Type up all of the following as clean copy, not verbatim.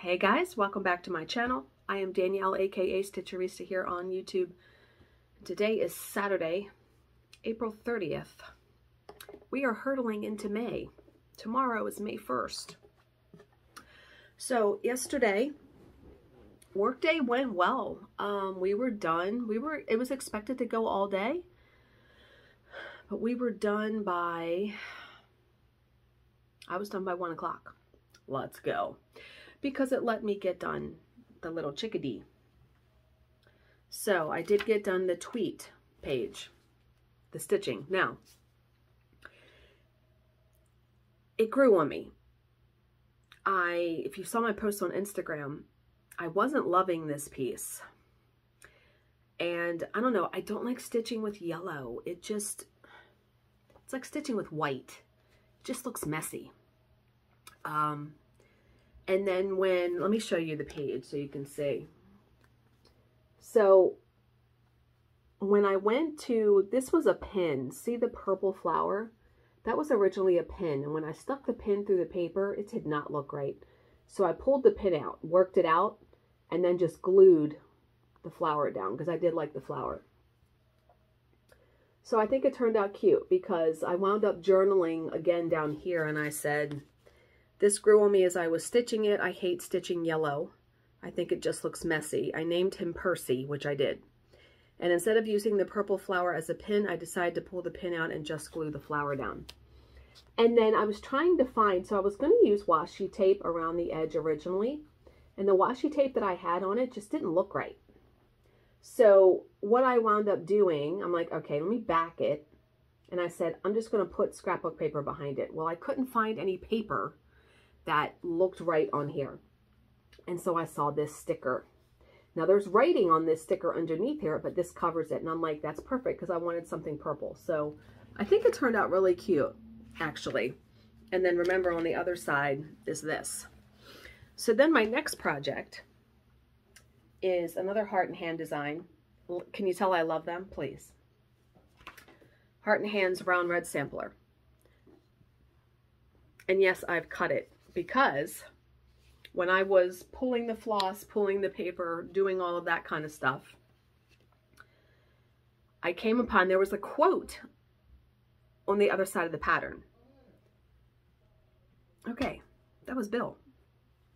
Hey guys, welcome back to my channel. I am Danielle, aka Stitcherista, here on YouTube. Today is Saturday, April 30th. We are hurtling into May. Tomorrow is May 1st. So yesterday, workday went well. We were done. It was expected to go all day, but we were done by, I was done by 1 o'clock. Let's go. Because it let me get done the little chickadee. So I did get done the tweet page, the stitching. Now, it grew on me. If you saw my post on Instagram, I wasn't loving this piece. And I don't know, I don't like stitching with yellow. It's like stitching with white. It just looks messy. And then let me show you the page so you can see. So when I went to, this was a pin. See the purple flower? That was originally a pin. And when I stuck the pin through the paper, it did not look right. So I pulled the pin out, worked it out, and then just glued the flower down because I did like the flower. So I think it turned out cute because I wound up journaling again down here, and I said, this grew on me as I was stitching it. I hate stitching yellow. I think it just looks messy. I named him Percy, which I did. And instead of using the purple flower as a pin, I decided to pull the pin out and just glue the flower down. And then I was trying to find, so I was going to use washi tape around the edge originally. And the washi tape that I had on it just didn't look right. So what I wound up doing, I'm like, okay, let me back it. And I said, I'm just going to put scrapbook paper behind it. Well, I couldn't find any paper that looked right on here. And so I saw this sticker. Now there's writing on this sticker underneath here, but this covers it. And I'm like, that's perfect because I wanted something purple. So I think it turned out really cute, actually. And then remember on the other side is this. So then my next project is another heart and hand design. Can you tell I love them? Please. Heart and Hands Brown Red Sampler. And yes, I've cut it. Because when I was pulling the floss, pulling the paper, doing all of that kind of stuff, I came upon, there was a quote on the other side of the pattern. Okay, that was Bill.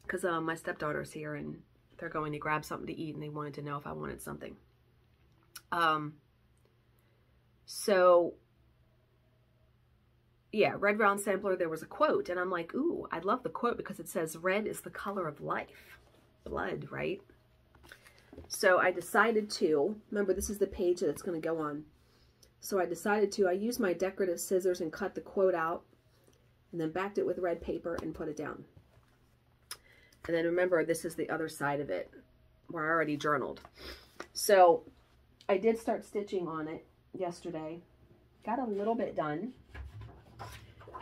Because my stepdaughter's here and they're going to grab something to eat and they wanted to know if I wanted something. Yeah, Red Round Sampler, there was a quote, and I'm like, ooh, I love the quote because it says, red is the color of life. Blood, right? So I decided to, remember this is the page that it's going to go on. So I decided to, I used my decorative scissors and cut the quote out, and then backed it with red paper and put it down. And then remember, this is the other side of it, where I already journaled. So I did start stitching on it yesterday. Got a little bit done.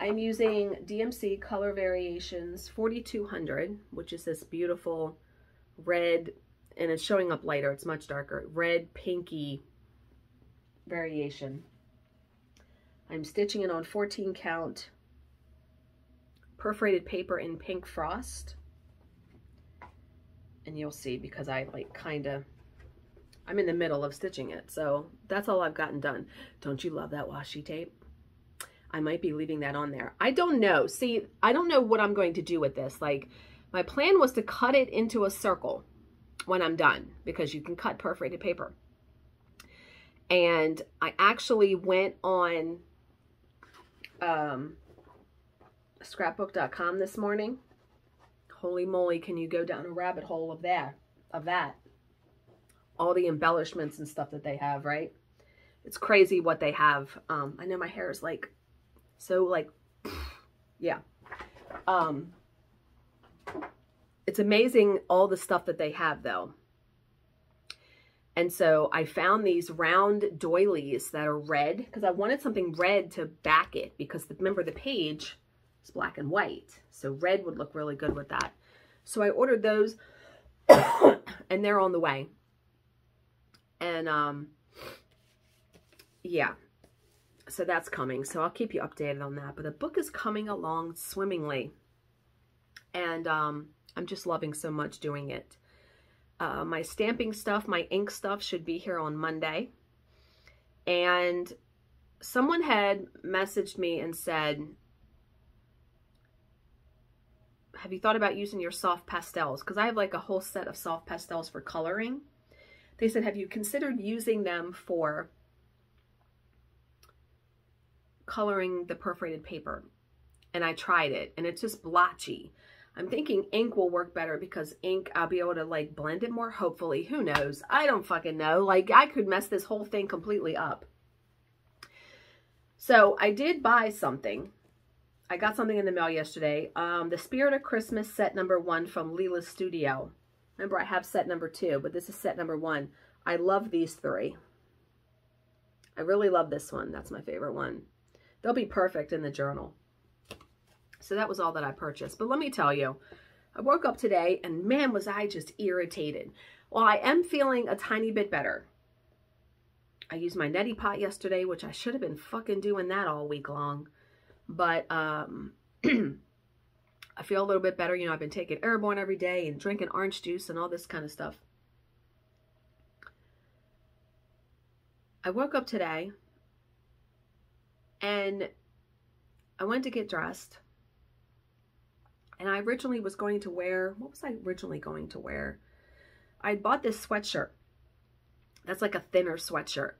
I'm using DMC Color Variations 4200, which is this beautiful red, and it's showing up lighter, it's much darker, red pinky variation. I'm stitching it on 14 count perforated paper in Pink Frost. And you'll see because I'm in the middle of stitching it. So that's all I've gotten done. Don't you love that washi tape? I might be leaving that on there. I don't know. See, I don't know what I'm going to do with this. Like, my plan was to cut it into a circle when I'm done because you can cut perforated paper. And I actually went on scrapbook.com this morning. Holy moly, can you go down a rabbit hole of that? All the embellishments and stuff that they have, right? It's crazy what they have. I know my hair is like, so like, yeah. It's amazing all the stuff that they have though. And so I found these round doilies that are red because I wanted something red to back it because remember the page is black and white. So red would look really good with that. So I ordered those and they're on the way. And yeah. So that's coming. So I'll keep you updated on that. But the book is coming along swimmingly. And I'm just loving so much doing it. My stamping stuff, my ink stuff should be here on Monday. And someone had messaged me and said, have you thought about using your soft pastels? Because I have like a whole set of soft pastels for coloring. They said, have you considered using them for coloring the perforated paper? And I tried it, and it's just blotchy. I'm thinking ink will work better because ink, I'll be able to like blend it more, hopefully. Who knows? I don't fucking know. Like, I could mess this whole thing completely up. So I did buy something. I got something in the mail yesterday. The Spirit of Christmas set number 1 from Leela's Studio. Remember, I have set number 2, but this is set number 1. I love these 3. I really love this one. That's my favorite one. They'll be perfect in the journal. So that was all that I purchased. But let me tell you, I woke up today and man, was I just irritated. Well, I am feeling a tiny bit better. I used my neti pot yesterday, which I should have been fucking doing that all week long. But I feel a little bit better. You know, I've been taking Airborne every day and drinking orange juice and all this kind of stuff. I woke up today and I went to get dressed. And I originally was going to wear, what was I originally going to wear? I bought this sweatshirt. That's like a thinner sweatshirt.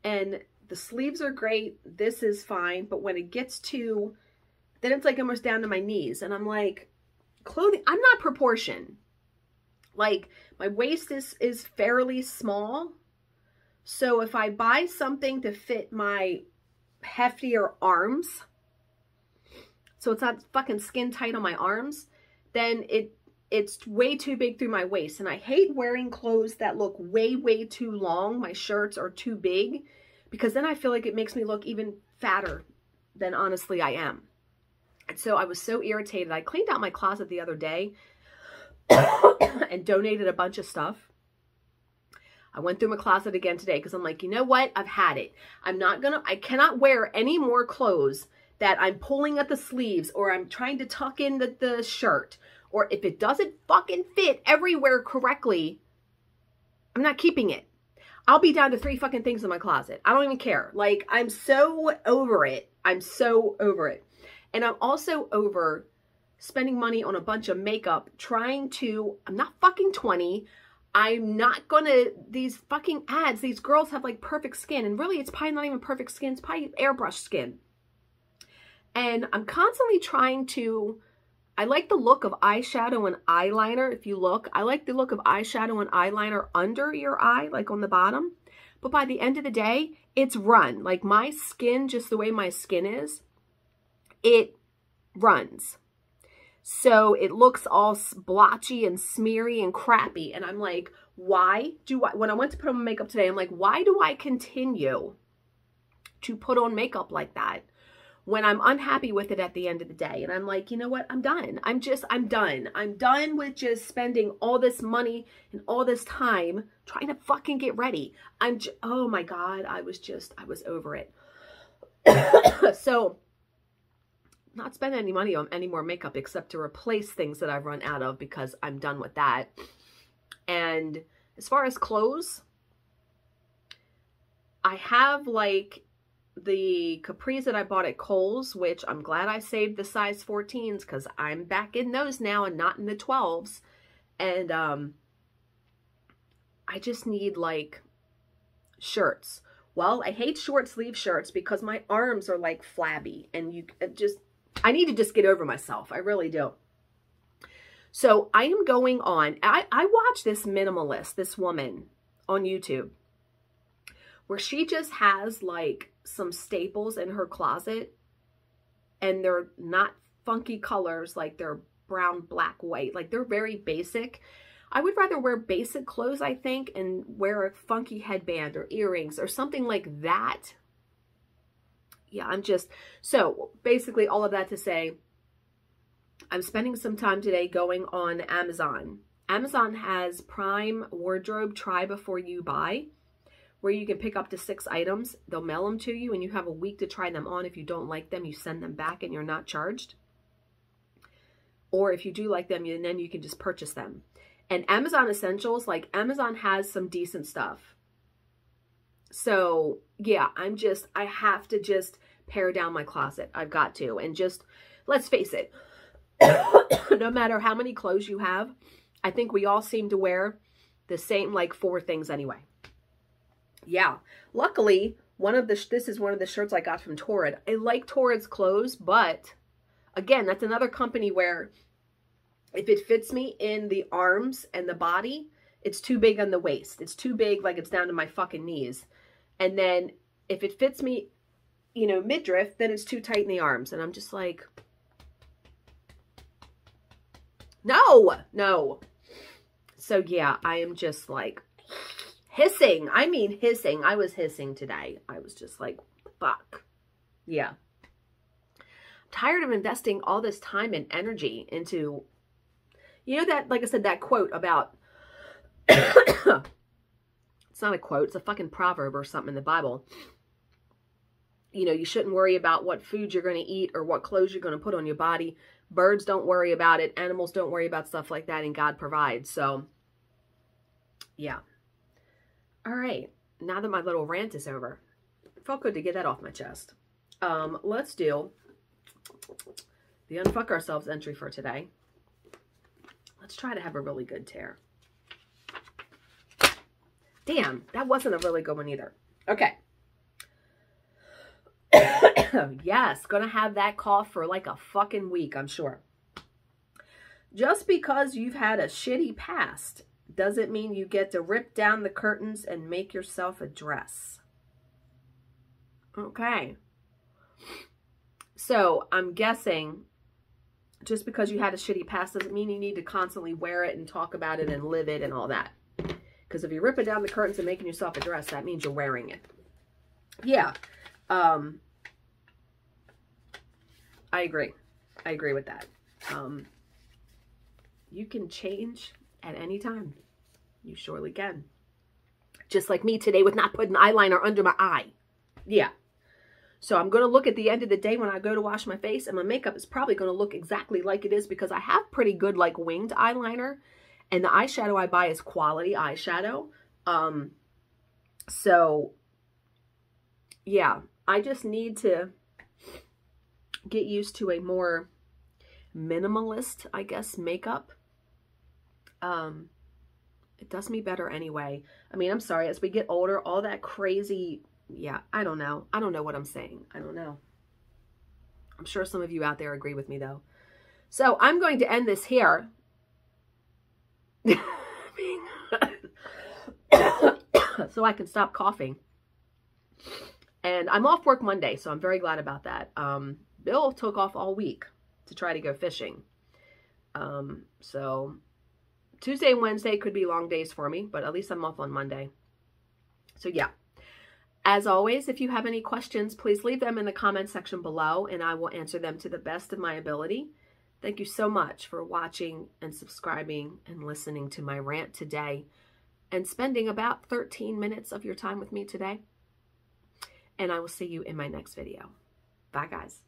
And the sleeves are great. This is fine. But when it gets to, then it's like almost down to my knees. And I'm like, clothing, I'm not proportion. Like, my waist is fairly small. So if I buy something to fit my heftier arms, so it's not fucking skin tight on my arms, then it's way too big through my waist. And I hate wearing clothes that look way, way too long. My shirts are too big because then I feel like it makes me look even fatter than honestly I am. And so I was so irritated. I cleaned out my closet the other day and donated a bunch of stuff. I went through my closet again today because I'm like, you know what? I've had it. I cannot wear any more clothes that I'm pulling at the sleeves or I'm trying to tuck in the shirt, or if it doesn't fucking fit everywhere correctly, I'm not keeping it. I'll be down to 3 fucking things in my closet. I don't even care. Like, I'm so over it. I'm so over it. And I'm also over spending money on a bunch of makeup, I'm not fucking 20. I'm not gonna, these fucking ads, these girls have like perfect skin. And really, it's probably not even perfect skin. It's probably airbrush skin. And I'm constantly trying to, I like the look of eyeshadow and eyeliner. If you look, I like the look of eyeshadow and eyeliner under your eye, like on the bottom. But by the end of the day, it's run. Like my skin, just the way my skin is, it runs. So it looks all blotchy and smeary and crappy. And I'm like, why do I, when I went to put on makeup today, I'm like, why do I continue to put on makeup like that when I'm unhappy with it at the end of the day? And I'm like, you know what? I'm done. I'm done. I'm done with just spending all this money and all this time trying to fucking get ready. Oh my God. I was over it. So not spending any money on any more makeup except to replace things that I've run out of because I'm done with that. And as far as clothes, I have like the capris that I bought at Kohl's, which I'm glad I saved the size 14s because I'm back in those now and not in the 12s. And I just need like shirts. Well, I hate short sleeve shirts because my arms are like flabby and I need to just get over myself. I really do. So I am going on, I watch this minimalist, this woman on YouTube, where she just has like some staples in her closet and they're not funky colors, like they're brown, black, white, like they're very basic. I would rather wear basic clothes, I think, and wear a funky headband or earrings or something like that. Yeah, so basically all of that to say, I'm spending some time today going on Amazon. Amazon has Prime Wardrobe Try Before You Buy, where you can pick up to 6 items. They'll mail them to you and you have a week to try them on. If you don't like them, you send them back and you're not charged. Or if you do like them, then you can just purchase them. And Amazon Essentials, like Amazon has some decent stuff. So yeah, I have to just pare down my closet. I've got to. And just, let's face it, no matter how many clothes you have, I think we all seem to wear the same, like 4 things anyway. Yeah. Luckily, this is one of the shirts I got from Torrid. I like Torrid's clothes, but again, that's another company where if it fits me in the arms and the body, it's too big on the waist. It's too big, like it's down to my fucking knees. And then if it fits me, you know, midriff, then it's too tight in the arms. And I'm just like, no. So yeah, I am just like hissing. I mean hissing. I was hissing today. I was just like, fuck. Yeah. I'm tired of investing all this time and energy into, you know, that, like I said, that quote about, it's not a quote, it's a fucking proverb or something in the Bible. You know, you shouldn't worry about what food you're going to eat or what clothes you're going to put on your body. Birds don't worry about it. Animals don't worry about stuff like that, and God provides. So, yeah. All right. Now that my little rant is over, it felt good to get that off my chest. Let's do the Unfuck Ourselves entry for today. Let's try to have a really good tear. Damn, that wasn't a really good one either. Okay. Yes, gonna have that cough for like a fucking week, I'm sure. Just because you've had a shitty past doesn't mean you get to rip down the curtains and make yourself a dress. Okay. So, I'm guessing just because you had a shitty past doesn't mean you need to constantly wear it and talk about it and live it and all that. Because if you're ripping down the curtains and making yourself a dress, that means you're wearing it. Yeah. I agree. I agree with that. You can change at any time. You surely can. Just like me today with not putting eyeliner under my eye. Yeah. So I'm going to look at the end of the day when I go to wash my face, and my makeup is probably going to look exactly like it is because I have pretty good like winged eyeliner, and the eyeshadow I buy is quality eyeshadow. So yeah, I just need to get used to a more minimalist, I guess, makeup. It does me better anyway. I mean, I'm sorry, as we get older, all that crazy, yeah, I don't know. I don't know what I'm saying. I don't know. I'm sure some of you out there agree with me though. So I'm going to end this here. So I can stop coughing. And I'm off work Monday, so I'm very glad about that. Bill took off all week to try to go fishing. So Tuesday and Wednesday could be long days for me, but at least I'm off on Monday. So yeah. As always, if you have any questions, please leave them in the comment section below, and I will answer them to the best of my ability. Thank you so much for watching and subscribing and listening to my rant today and spending about 13 minutes of your time with me today. And I will see you in my next video. Bye, guys.